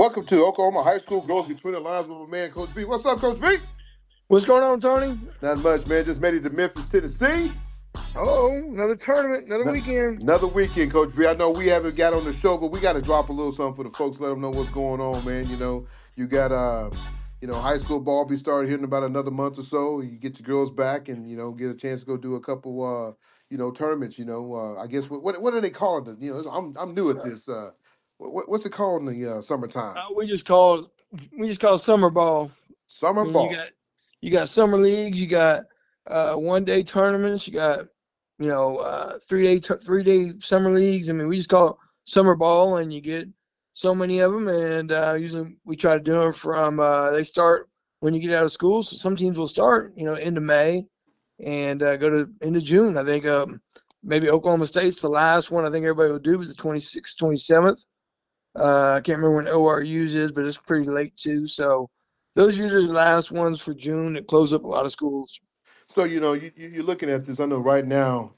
Welcome to Oklahoma High School Girls Between the Lines with my man, Coach V. What's up, Coach V? What's going on, Tony? Not much, man. Just made it to Memphis, Tennessee. Oh, another tournament, another No- weekend. Another weekend, Coach V. I know we haven't got on the show, but we got to drop a little something for the folks. Let them know what's going on, man. You got high school ball be started here in about another month or so. You get your girls back, and get a chance to go do a couple, tournaments. I guess what do they call it? I'm new at Uh, this. What's it called in the summertime? we just call it summer ball. I Summer mean, you ball. got you got summer leagues, you got 1 day tournaments, you got 3 day summer leagues. I mean, we just call it summer ball, and you get so many of them. And usually we try to do them from they start when you get out of school. So some teams will start into May and go to into June. I think maybe Oklahoma State's the last one. I think everybody will do is the 26th, 27th. I can't remember when ORU's is, but it's pretty late too. So those are usually the last ones for June that close up a lot of schools. So you're looking at this. I know right now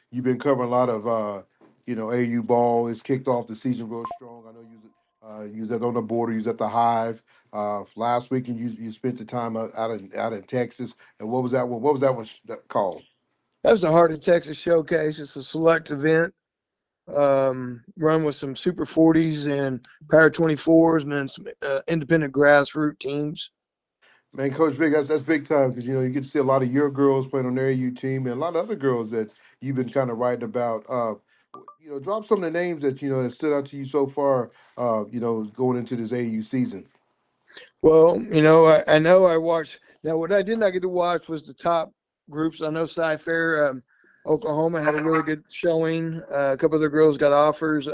you've been covering a lot of AU ball. It's kicked off the season real strong. I know you was at on the border. You was at the Hive last week, and you spent the time out in Texas. And what was that one? What was that one called? That's the Heart of Texas Showcase. It's a select event run with some Super 40s and Power 24s, and then some independent grassroots teams. Man, Coach Vick, that's big time because you get to see a lot of your girls playing on their AU team and a lot of other girls that you've been kind of writing about. Drop some of the names that that stood out to you so far. Going into this AU season. Well, I know I watched. Now, what I did not get to watch was the top groups. I know Cy-Fair, Oklahoma had a really good showing. A couple of the girls got offers.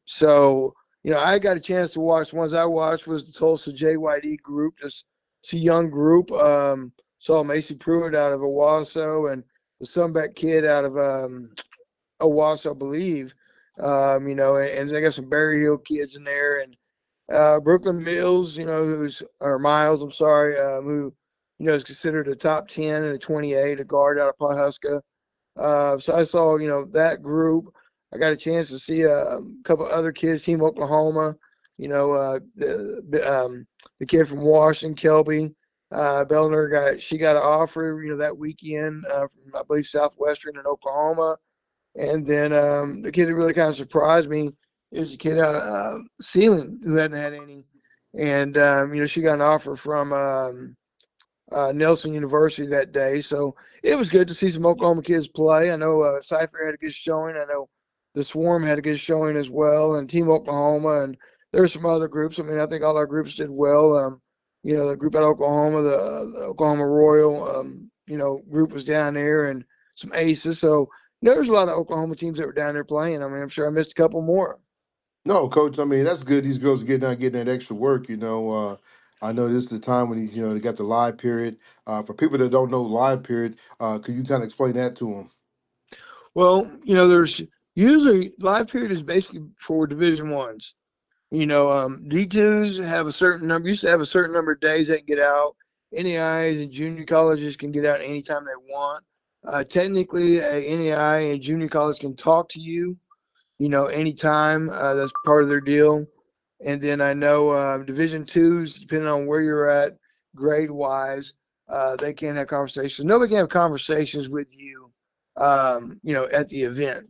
So I got a chance to watch. The ones I watched was the Tulsa JYD group. It's a young group. Saw Macy Pruitt out of Owasso and the Sunbeck kid out of Owasso, I believe. And they got some Berry Hill kids in there, and Brooklyn Mills, or Miles, I'm sorry, who is considered a top 10 and a 28, a guard out of Pawhuska. So I saw, that group. I got a chance to see a couple other kids, Team Oklahoma, the kid from Washington, Kelby. She got an offer, that weekend from, I believe, Southwestern in Oklahoma. And then the kid that really kind of surprised me is the kid out of Sealing who hadn't had any. And, she got an offer from Nelson University that day. So it was good to see some Oklahoma kids play. I know Cypher had a good showing. I know the Swarm had a good showing as well, and Team Oklahoma. And there were some other groups. I mean, I think all our groups did well. The group at Oklahoma, the Oklahoma Royal, group was down there, and some aces. So, there's a lot of Oklahoma teams that were down there playing. I mean, I'm sure I missed a couple more. No, Coach. I mean, that's good. These girls are getting that extra work. I know this is the time when they got the live period. For people that don't know live period, could you kind of explain that to them? Well, there's usually live period is basically for Division Ones. D2s have a certain number, used to have a certain number of days they can get out. NAIs and junior colleges can get out anytime they want. Technically, a NAI and junior college can talk to you, anytime. That's part of their deal. And then I know Division twos, depending on where you're at, grade wise, they can't have conversations. Nobody can have conversations with you, at the event.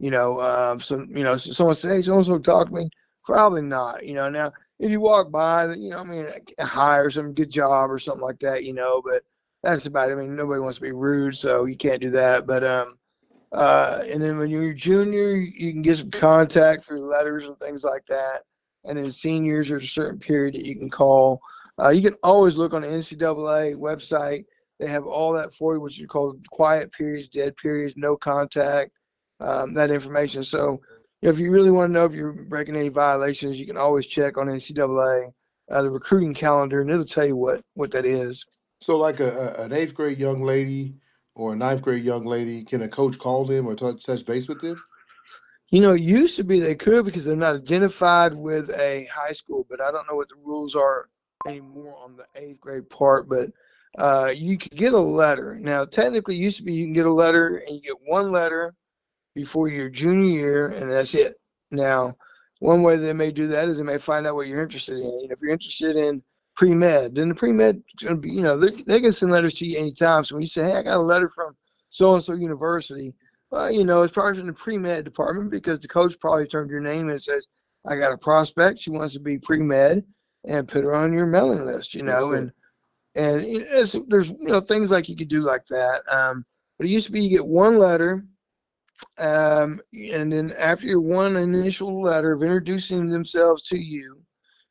So someone say, hey, someone's going to talk to me. Probably not. Now if you walk by, I mean, hire some good job or something like that. But that's about it. I mean, nobody wants to be rude, so you can't do that. But and then when you're a junior, you can get some contact through letters and things like that. And then seniors, there's a certain period that you can call. You can always look on the NCAA website. They have all that for you, which is called quiet periods, dead periods, no contact, that information. So if you really want to know if you're breaking any violations, you can always check on NCAA, the recruiting calendar, and it'll tell you what that is. So, like an eighth grade young lady or a ninth grade young lady, can a coach call them or touch base with them? It used to be they could because they're not identified with a high school, but I don't know what the rules are anymore on the eighth grade part. But you could get a letter. Now, technically, it used to be you can get a letter and you get one letter before your junior year, and that's it. Now, one way they may do that is they may find out what you're interested in. If you're interested in pre-med, then the pre-med is going to be, they can send letters to you anytime. So when you say, hey, I got a letter from so-and-so university, well, it's probably from the pre-med department because the coach probably turned your name and says, I got a prospect. She wants to be pre-med and put her on your mailing list, Yes, and sir. and there's things like you could do like that. But it used to be you get one letter, and then after your one initial letter of introducing themselves to you,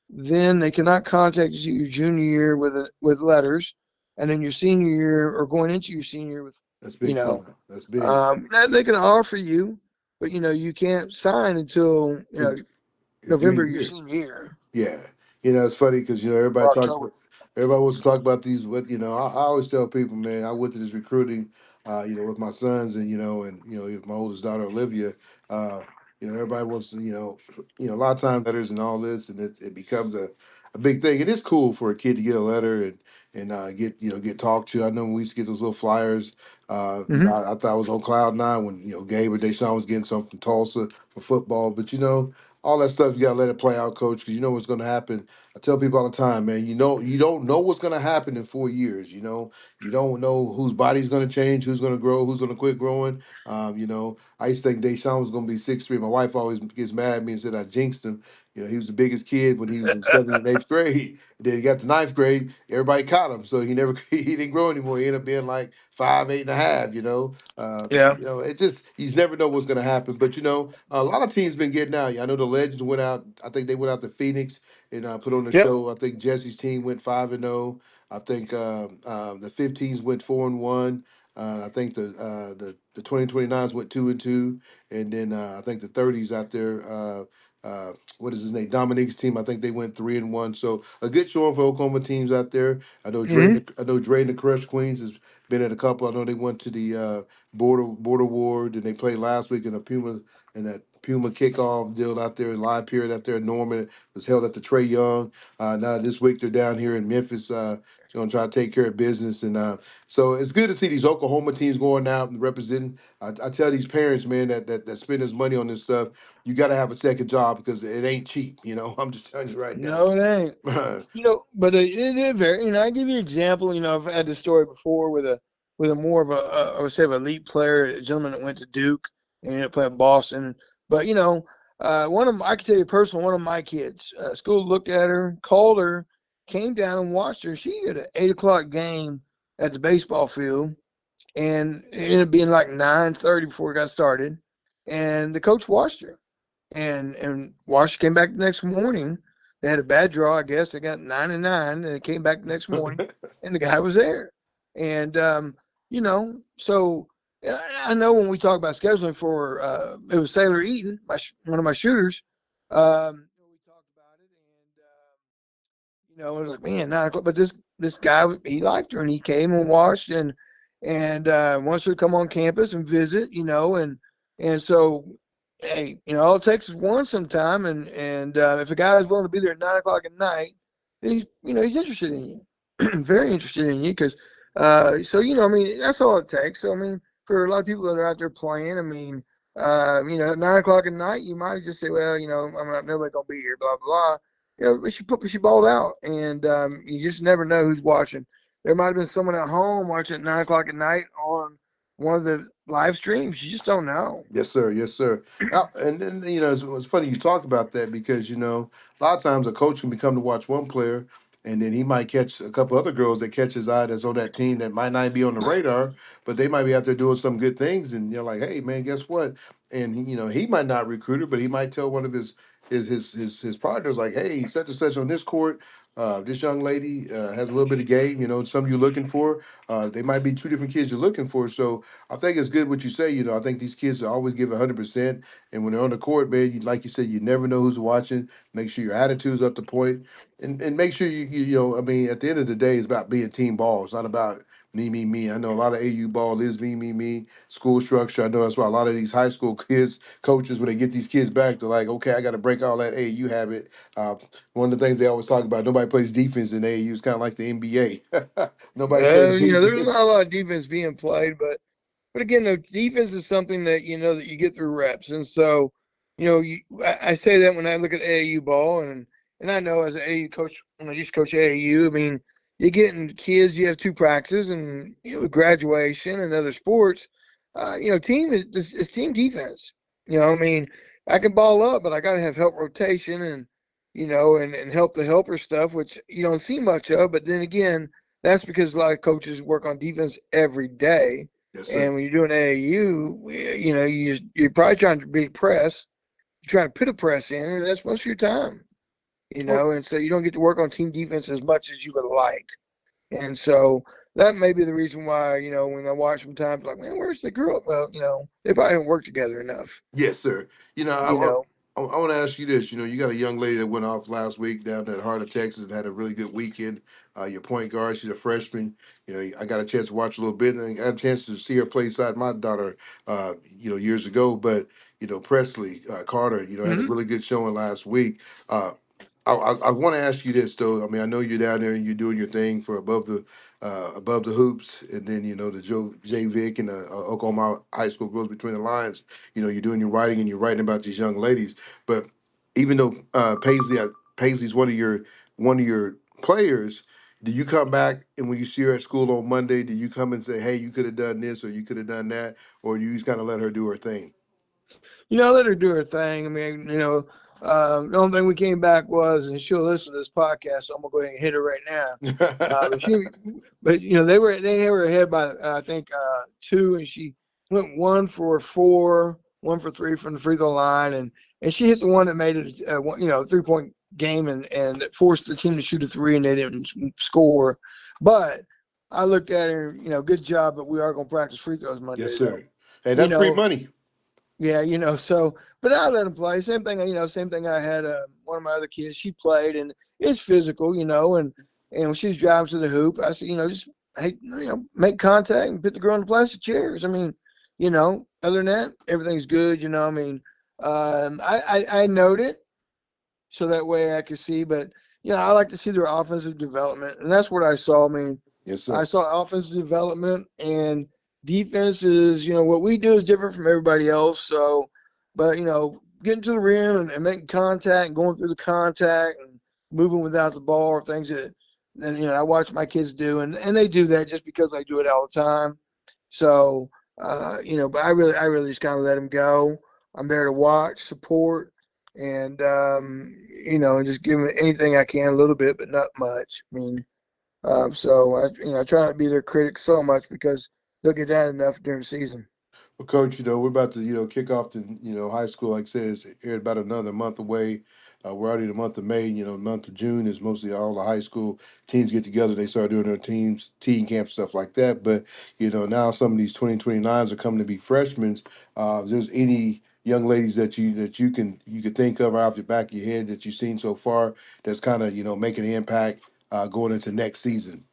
then they cannot contact you your junior year with letters, and then your senior year or going into your senior year with, That's you big know, time. That's big. they can offer you, but you can't sign until Junior November of your year. senior year Yeah, it's funny because or October. everybody wants to talk about these. What I always tell people, man, I went to this recruiting, with my sons and my oldest daughter Olivia. Uh, everybody wants to, a lot of time letters and all this, and it becomes a big thing. It is cool for a kid to get a letter and get talked to. I know when we used to get those little flyers. Hmm. I thought I was on cloud nine when Gabe or Deshaun was getting some from Tulsa for football, but all that stuff you gotta let it play out, coach, because you know what's gonna happen. I tell people all the time, man, you don't know what's gonna happen in 4 years. You don't know whose body's gonna change, who's gonna grow, who's gonna quit growing. I used to think Deshaun was gonna be 6'3". My wife always gets mad at me and said I jinxed him. He was the biggest kid when he was in seventh and eighth grade. Then he got to ninth grade, everybody caught him, so he never he didn't grow anymore. He ended up being like 5'8.5". Yeah. It just you never know what's going to happen. But a lot of teams been getting out. I know the Legends went out. I think they went out to Phoenix and put on the Yep. show. I think Jesse's team went 5-0. I think the 15s went 4-1. I think the 2029s went 2-2, and then I think the 30s out there. What is his name? Dominique's team. I think they went 3-1. So a good showing for Oklahoma teams out there. Hmm. I know Dre and the Crush Queens has been at a couple. I know they went to the border ward, and they played last week in a Puma in that Puma kickoff deal out there, live period out there in Norman. It was held at the Trey Young. Now this week they're down here in Memphis. Going to try to take care of business, and so it's good to see these Oklahoma teams going out and representing. I tell these parents, man, that spend this money on this stuff, you got to have a second job because it ain't cheap. I'm just telling you right now. No, it ain't. But it very. I give you an example. I've had this story before with a more of I would say, of an elite player, a gentleman that went to Duke and ended up playing Boston. But I can tell you personally, one of my kids, school looked at her, called her, came down and watched her. She had an 8 o'clock game at the baseball field, and it ended up being like 9:30 before it got started. And the coach watched her, and Washington came back the next morning. They had a bad draw, I guess. They got 9-9, and they came back the next morning, and the guy was there. And so I know when we talk about scheduling for it was Sailor Eaton, one of my shooters. We talked about it, and it was like, man, 9 o'clock. But this guy, he liked her, and he came and watched, and wants her to come on campus and visit, and so, hey, all it takes is one sometime, and if a guy is willing to be there at 9 o'clock at night, then he's interested in you, very interested in you, because so I mean, that's all it takes. So I mean, for a lot of people that are out there playing, I mean, at 9 o'clock at night, you might just say, well, I'm not nobody gonna be here, blah blah. But she balled out, and you just never know who's watching. There might have been someone at home watching at 9 o'clock at night on one of the live streams. You just don't know. Yes, sir. Yes, sir. And then it's funny you talk about that because a lot of times a coach can become to watch one player, and then he might catch a couple other girls that catch his eye that's on that team that might not be on the radar, but they might be out there doing some good things, and you're like, hey man, guess what? And he might not recruit her, but he might tell one of his partners like, hey, such and such on this court. This young lady has a little bit of game, some you're looking for. They might be two different kids you're looking for. So I think it's good what you say. I think these kids always give 100%, and when they're on the court, man, like you said, you never know who's watching. Make sure your attitude's up to point, and make sure I mean, at the end of the day, it's about being team ball. It's not about me, me, me. I know a lot of AU ball is me, me, me. School structure. I know that's why a lot of these high school kids, coaches, when they get these kids back, they're like, okay, I got to break all that AU habit. One of the things they always talk about, nobody plays defense in AU. It's kind of like the NBA. Nobody plays There's not defense. a lot of defense being played, but again, the defense is something that that you get through reps, and so I say that when I look at AAU ball, and I know as an AAU coach, when I used to coach AAU, I mean, you're getting kids. You have two practices, and graduation and other sports. Team is team defense. I mean, I can ball up, but I got to have help rotation and and help the helper stuff, which you don't see much of. But then again, that's because a lot of coaches work on defense every day. Yes, sir. And when you're doing AAU, you're probably trying to beat press, you're trying to put a press in, and that's most of your time, Oh, and so you don't get to work on team defense as much as you would like. And so that may be the reason why, when I watch sometimes, like, man, where's the girl? Well, they probably haven't worked together enough, yes, sir. You know, you know. I want to ask you this. You know, you got a young lady that went off last week down at Heart of Texas and had a really good weekend. Your point guard, she's a freshman. You know, I got a chance to watch a little bit, and I got a chance to see her play side my daughter. Years ago. But Presley Carter, had a Hmm. really good showing last week. Uh, I want to ask you this though. I mean, I know you're down there and you're doing your thing for above the hoops, and then the J Vick and the Oklahoma high school girls between the lines. You're doing your writing and you're writing about these young ladies. But even though Paisley's one of your players, do you come back and when you see her at school on Monday, do you come and say, "Hey, you could have done this or you could have done that," or do you just kind of let her do her thing? Let her do her thing. I mean, the only thing we came back was, and she'll listen to this podcast, so I'm gonna go ahead and hit her right now. But they were ahead by I think two, and she went 1 for 4, 1 for 3 from the free throw line, and she hit the one that made it, 3-point game, and that forced the team to shoot a three, and they didn't score. But I looked at her, good job, but we are gonna practice free throws Yes, Monday, though. sir. Hey, You that's free know, money. yeah, but I let him play. Same thing. I had one of my other kids. She played, and it's physical, and when she's driving to the hoop, I said, just hey, make contact and put the girl in the plastic chairs. I mean, other than that, everything's good. I mean, I note it so that way I could see. But I like to see their offensive development, and that's what I saw. I mean, Yes, I sir. saw offensive development, and defense is what we do is different from everybody else. So, but getting to the rim and making contact and going through the contact and moving without the ball are things that I watch my kids do, and they do that just because they do it all the time. So, but I really just kind of let them go. I'm there to watch, support, and and just give them anything I can, a little bit, but not much. I mean, so I try not to be their critic so much because they'll get that enough during the season. Well, Coach, we're about to, kick off the, high school. Like I said, it's here about another month away. We're already in the month of May. The month of June is mostly all the high school teams get together. They start doing their teen camp, stuff like that. But, now some of these 2029s are coming to be freshmen. If there's any young ladies that you could think of right off the back of your head that you've seen so far that's kind of, making an impact going into next season.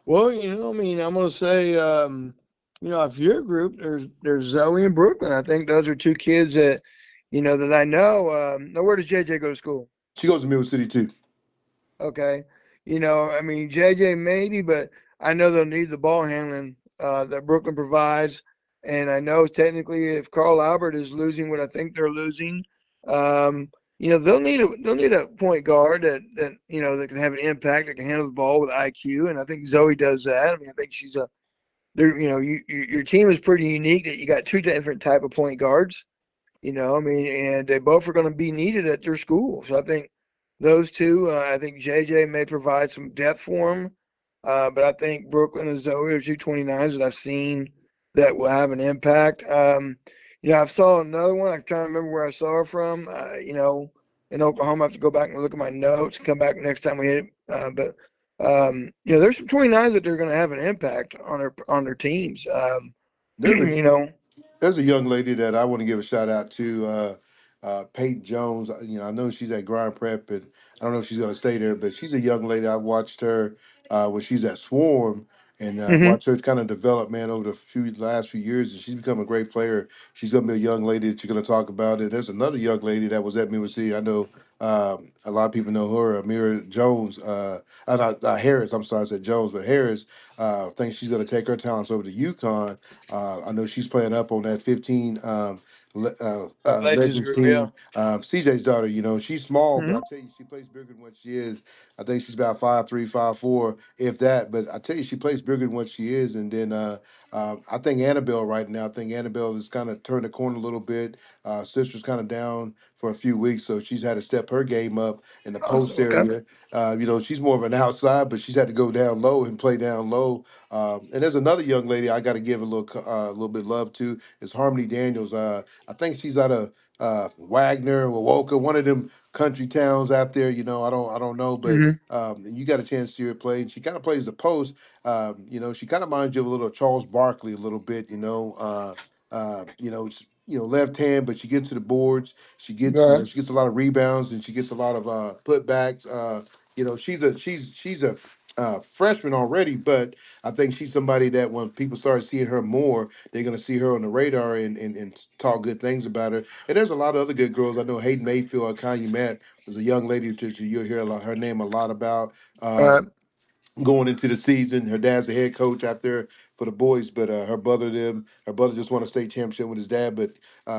Well, I mean, I'm gonna say, of your group, there's Zoe and Brooklyn. I think those are two kids that I know. Now, where does JJ go to school? She goes to Middle City too. Okay. I mean, JJ maybe, but I know they'll need the ball handling that Brooklyn provides. And I know technically if Carl Albert is losing what I think they're losing, they'll need a point guard that can have an impact, that can handle the ball with IQ. And I think Zoe does that. I mean, I think she's a there. Your team is pretty unique that you got two different type of point guards. I mean, and they both are going to be needed at their school. So I think those two, I think JJ may provide some depth for them. But I think Brooklyn and Zoe are 229s that I've seen that will have an impact. I saw another one. I'm trying to remember where I saw her from. In Oklahoma, I have to go back and look at my notes and come back next time we hit it. But there's some 29s that they're going to have an impact on their teams. There's a You know. there's a young lady that I want to give a shout out to, Peyton Jones. I know she's at Grind Prep, and I don't know if she's going to stay there, but she's a young lady. I watched her when she's at Swarm, and Hmm. watched her kind of develop, man, over the last few years, and she's become a great player. She's going to be a young lady that you're going to talk about. And there's another young lady that was at Middle City. I know a lot of people know her, Amira Jones. Not Harris. I'm sorry, I said Jones, but Harris. I think she's going to take her talents over to UConn. I know she's playing up on that 15. Legends Legends group, yeah. team. CJ's daughter, she's small, but I Hmm. tell you, she plays bigger than what she is. I think she's about 5'3", 5'4", if that. But I tell you, she plays bigger than what she is. And then I think Annabelle right now. I think Annabelle has kind of turned the corner a little bit. Sister's kind of down for a few weeks, so she's had to step her game up in the Oh, post okay. area. She's more of an outside, but she's had to go down low and play down low. And there's another young lady I got to give a little bit love to. Is Harmony Daniels. I think she's out of Wagner, Wawoka, one of them country towns out there. I don't know, but Hmm. you got a chance to see her play. And she kind of plays the post. She kind of reminds you of a little Charles Barkley a little bit. Left hand, but she gets to the boards. She gets, Right. she gets a lot of rebounds and she gets a lot of putbacks. She's a freshman already, but I think she's somebody that when people start seeing her more, they're gonna see her on the radar and talk good things about her. And there's a lot of other good girls. I know Hayden Mayfield, Kanye Matt was a young lady that you'll hear her name a lot about. Right. Going into the season. Her dad's the head coach out there for the boys, but her brother just won a state championship with his dad. But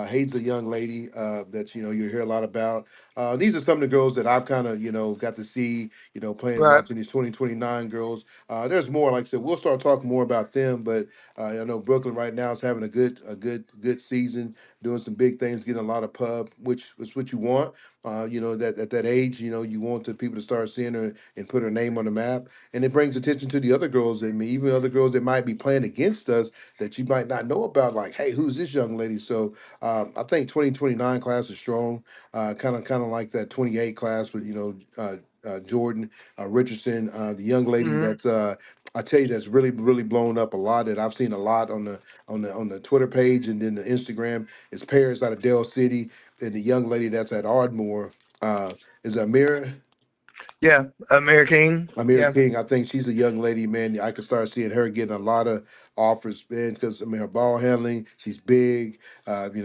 Hayden's a young lady that you hear a lot about. These are some of the girls that I've kind of got to see playing Right. watching these 2029 girls. There's more, like I said, we'll start talking more about them. But I know Brooklyn right now is having a good season, doing some big things, getting a lot of pub, which is what you want. That at that age, you want the people to start seeing her and put her name on the map, and it brings attention to the other girls and even other girls that might be playing against us that you might not know about. Like, hey, who's this young lady? So I think 2029 class is strong. Kind of like that 28 class with Jordan Richardson, the young lady Hmm. that's. I tell you, that's really, really blown up a lot. That I've seen a lot on the Twitter page and then the Instagram. Is Paris out of Dell City, and the young lady that's at Ardmore is Amira. Yeah. Mayor King. Amir Yeah. King, I think she's a young lady, man. I could start seeing her getting a lot of offers, man, because her ball handling, she's big.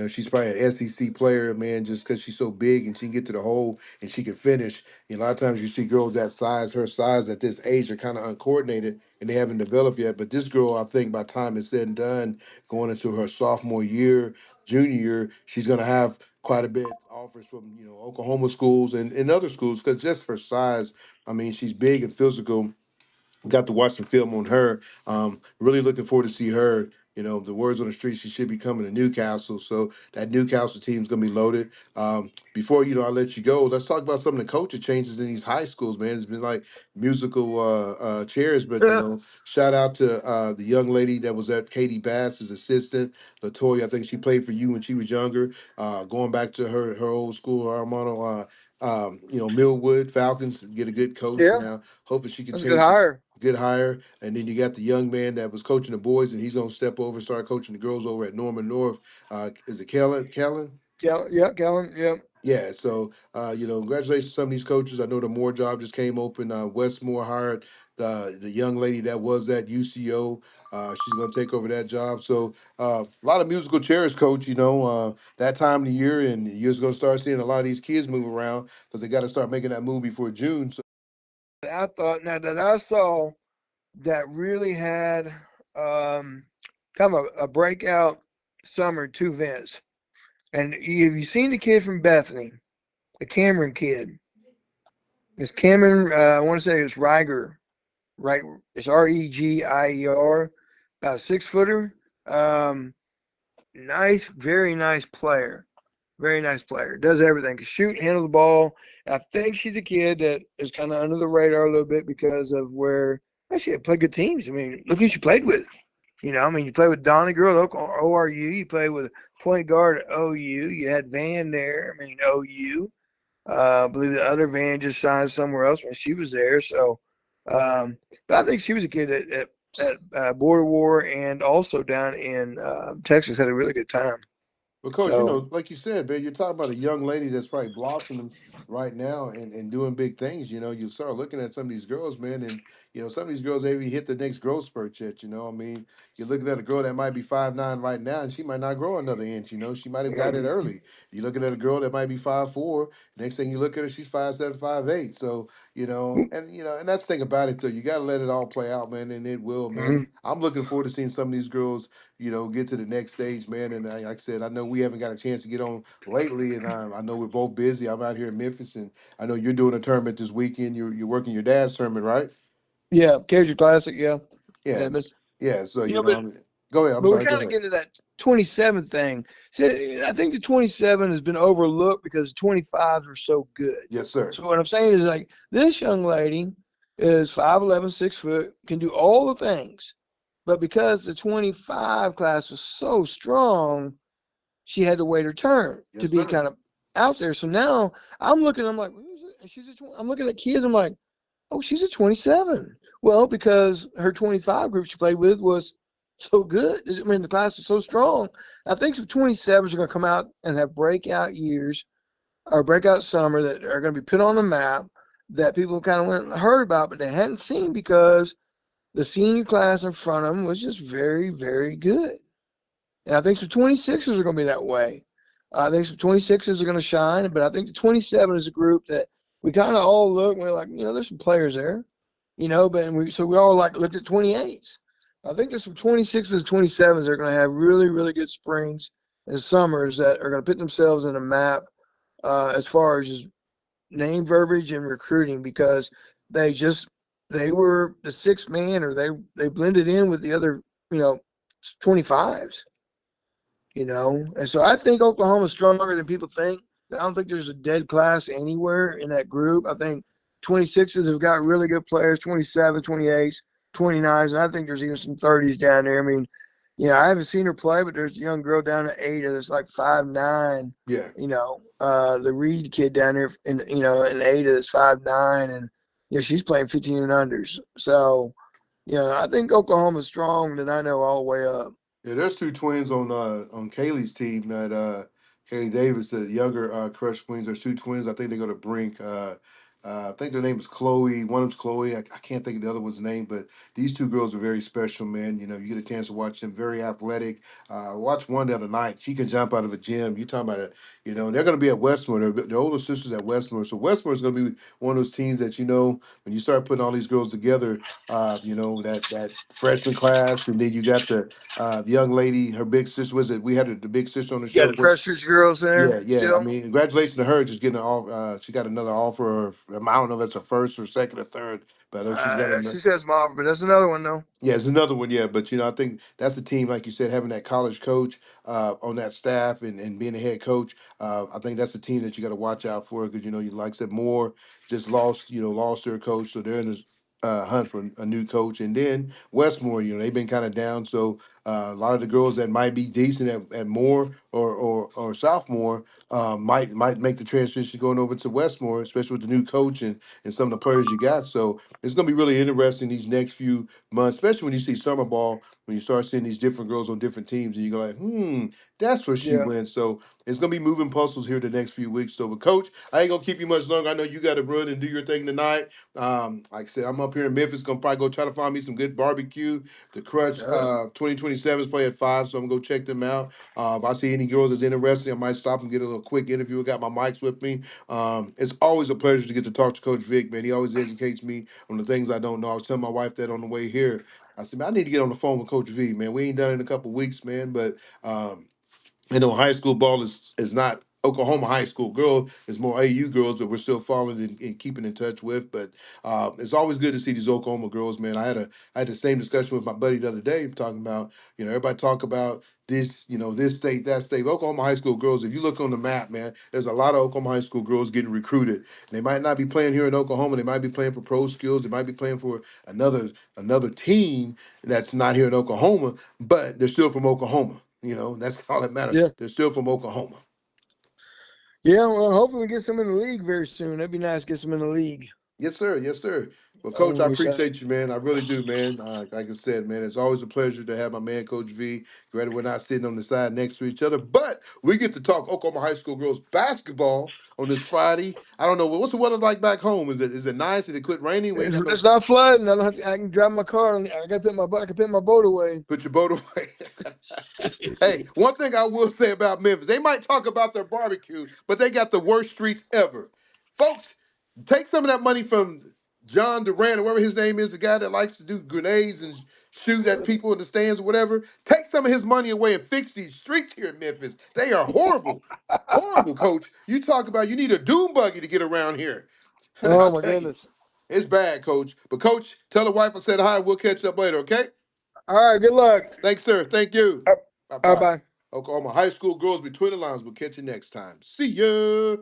She's probably an SEC player, man, just because she's so big and she can get to the hole and she can finish. A lot of times you see girls that size, her size at this age, are kind of uncoordinated and they haven't developed yet. But this girl, I think by the time it's said and done, going into her sophomore year, junior year, she's gonna have quite a bit offers from Oklahoma schools and other schools because just her size. I mean, she's big and physical. Got to watch some film on her. Really looking forward to see her. The words on the street, she should be coming to Newcastle. So that Newcastle team's gonna be loaded. Before I let you go, let's talk about some of the culture changes in these high schools, man. It's been like musical chairs, but Yeah. shout out to the young lady that was at Katie Bass's assistant, Latoya. I think she played for you when she was younger. Going back to her old school, her Armano. Millwood Falcons get a good coach Yeah. now. Hopefully, she can That's a good change it. hire. Good hire. And then you got the young man that was coaching the boys, and he's going to step over and start coaching the girls over at Norman North. Is it Kellen? Kellen? Yeah. Kellen. Yeah. Yeah. So, congratulations to some of these coaches. I know the Moore job just came open. Westmore hired the young lady that was at UCO. She's going to take over that job. So, a lot of musical chairs, coach. That time of the year, and you're just going to start seeing a lot of these kids move around because they got to start making that move before June. So, I thought now that I saw that really had um, kind of a breakout summer to Vince. And have you seen the kid from Bethany, the Cameron kid? It's Cameron. I want to say it's Riger, right? It's Regier, about 6 footer. Um, nice, very nice player. Very nice player. Does everything. Can shoot, handle the ball. And I think she's a kid that is kind of under the radar a little bit because of where actually played good teams. I mean, look who she played with. You played with Donnie Girl at ORU. You played with point guard at OU. You had Van there. I mean, OU. I believe the other Van just signed somewhere else when she was there. So, but I think she was a kid at Border War and also down in Texas had a really good time. but coach, So, like you said, man, you're talking about a young lady that's probably blossoming. right now and doing big things. You start looking at some of these girls, man, and some of these girls they even hit the next growth spurt yet. I mean, you're looking at a girl that might be 5'9" right now, and she might not grow another inch. She might have got it early. You're looking at a girl that might be 5'4". Next thing you look at her, she's 5'7", 5'8". So and that's the thing about it though. You got to let it all play out, man, and it will, man. Mhm. I'm looking forward to seeing some of these girls, get to the next stage, man. And like I said, I know we haven't got a chance to get on lately, and I know we're both busy. I'm out here in Memphis, and I know you're doing a tournament this weekend. You're working your dad's tournament, right? Yeah, Cajun Classic. Yeah, yeah, Yes. Yeah. So but I mean, go ahead. I'm we're sorry. Go kind of ahead. getting to that 27 thing. See, I think the 27 has been overlooked because 25s are so good. Yes, sir. So what I'm saying is like this young lady is 5'11", 6 foot, can do all the things, but because the 25 class was so strong, she had to wait her turn to Yes, be sir. kind of out there. So now I'm looking, I'm like, who's it? And she's I'm looking at kids, I'm like, oh, she's a 27. Well, because her 25 group she played with was so good. I mean, the class was so strong. I think some 27s are going to come out and have breakout years or breakout summer that are going to be put on the map that people kind of went and heard about, but they hadn't seen because the senior class in front of them was just very, very good. And I think some 26ers are going to be that way. I think some 26s are going to shine, but I think the 27 is a group that we kind of all look and we're like, there's some players there, but we all like looked at 28s. I think there's some 26s, 27s that are going to have really, really good springs and summers that are going to put themselves in a map as far as just name verbiage and recruiting because they just they were the sixth man or they blended in with the other, you know, 25s. And so I think Oklahoma's stronger than people think. I don't think there's a dead class anywhere in that group. I think 26s have got really good players, 27, 28s, 29s, and I think there's even some 30s down there. I mean, I haven't seen her play, but there's a young girl down at Ada that's like 5'9". Yeah. The Reed kid down there in Ada that's 5'9", and she's playing 15 and unders. So, I think Oklahoma's strong, and I know all the way up. Yeah, there's two twins on Kaylee's team that Kaylee Davis, the younger Crush Queens. There's two twins. I think they go to Brink. I think their name is Chloe. One of them's Chloe. I can't think of the other one's name, but these two girls are very special, man. You get a chance to watch them. Very athletic. Watch one the other night. She can jump out of a gym. You talking about it? They're going to be at Westmore. They're older sisters at Westmore. So Westmore is going to be one of those teams that when you start putting all these girls together. That freshman class, and then you got the young lady, her big sister was it? We had the big sister on the You got show. the What's Prestridge girls there yeah, yeah. I still. mean, congratulations to her just getting an off. She got another offer. I don't know if that's her first or second or third, but I know she's got another. She says Marvin, but that's another one though. Yeah, it's another one. Yeah, but I think that's the team, like you said, having that college coach on that staff and being a head coach. I think that's the team that you got to watch out for because you like I said, Moore just lost their coach, so they're in this hunt for a new coach. And then Westmore, they've been kind of down, so a lot of the girls that might be decent at Moore or sophomore might make the transition going over to Westmore, especially with the new coach and some of the players you got. So it's going to be really interesting these next few months, especially when you see summer ball, when you start seeing these different girls on different teams, and you go like, that's where she Yeah. went. So it's gonna be moving puzzles here the next few weeks. So, but coach, I ain't gonna keep you much longer. I know you got to run and do your thing tonight. Like I said, I'm up here in Memphis. Gonna probably go try to find me some good barbecue. The Crush Uh, 2027s play at 5, so I'm gonna go check them out. If I see any girls that's interested, I might stop and get a little quick interview. I got my mics with me. It's always a pleasure to get to talk to Coach Vick, man. He always educates me on the things I don't know. I was telling my wife that on the way here. I said, man, I need to get on the phone with Coach V, man. We ain't done it in a couple weeks, man, but um, high school ball is not Oklahoma high school girl. It's more AU girls that we're still following and keeping in touch with. But it's always good to see these Oklahoma girls, man. I had the same discussion with my buddy the other day, talking about everybody talk about this this state that state. Oklahoma high school girls. If you look on the map, man, there's a lot of Oklahoma high school girls getting recruited. They might not be playing here in Oklahoma. They might be playing for pro skills. They might be playing for another team that's not here in Oklahoma, but they're still from Oklahoma. That's all that matters. yeah. They're still from Oklahoma. Yeah. Well, hopefully we get some in the league very soon. That'd be nice to get some in the league. Yes, sir. Yes, sir. Well, Coach, I Only son. appreciate you, man. I really do, man. Like I said, man, it's always a pleasure to have my man, Coach V. Granted, we're not sitting on the side next to each other, but we get to talk Oklahoma high school girls basketball on this Friday. I don't know what's the weather like back home. Is it nice? Did it quit raining? We ain't got no It's not flooding. I can drive my car. I got to put my I can put my boat away. put your boat away. Hey, one thing I will say about Memphis, they might talk about their barbecue, but they got the worst streets ever. Folks, take some of that money from John Durant or whatever his name is, the guy that likes to do grenades and shoot at people in the stands or whatever. Take some of his money away and fix these streets here in Memphis. They are horrible. Horrible, coach. You talk about you need a doom buggy to get around here. Oh I'll my tell you. goodness. It's bad, coach. But coach, tell the wife I said hi. We'll catch up later, okay? All right. Good luck. Thanks, sir. Thank you. Bye Bye bye. bye. Oklahoma high school girls between the lines. We'll catch you next time. See ya.